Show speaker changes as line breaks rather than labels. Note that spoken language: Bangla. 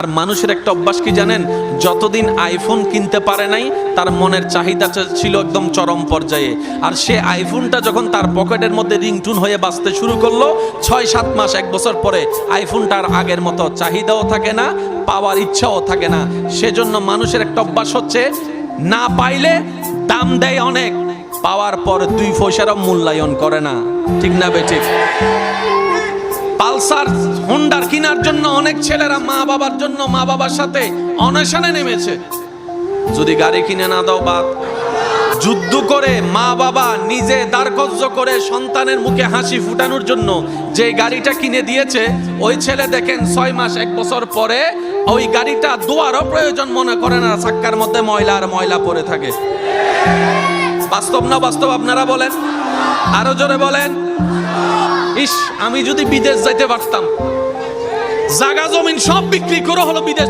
আর মানুষের একটা অভ্যাস কি জানেন, যতদিন আইফোন কিনতে পারে নাই তার মনের চাহিদা ছিল একদম চরম পর্যায়ে। আর সে আইফোনটা যখন তার পকেটের মধ্যে রিংটুন হয়ে বাজতে শুরু করলো 6-7 মাস 1 বছর পরে আইফোনটার আগের মতো চাহিদাও থাকে না, পাওয়ার ইচ্ছাও থাকে না। সেজন্য মানুষের একটা অভ্যাস হচ্ছে না পাইলে দাম দেয় অনেক, পাওয়ার পর 2 পয়সারও মূল্যায়ন করে না। ঠিক না বেঠিক? পালসার হোন্ডার কেনার জন্য অনেক ছেলেরা মা বাবার জন্য মা বাবার সাথে অনশনে নেমেছে। যদি গাড়ি কিনে না দাও বাদ, যুদ্ধ করে মা বাবা নিজে দারকজ্জ করে সন্তানের মুখে হাসি ফুটানোর জন্য যে গাড়িটা কিনে দিয়েছে, ওই ছেলে দেখেন 6 মাস 1 বছর পরে ওই গাড়িটা দোয়ারও প্রয়োজন মনে করে না, চাক্কার মধ্যে ময়লা আর ময়লা পড়ে থাকে। বাস্তব না বাস্তব আপনারা বলেন, আরো জোরে বলেন। ইস, আমি যদি বিদেশ যাইতে পারতাম, জায়গা জমিন সব বিক্রি করে হলো বিদেশ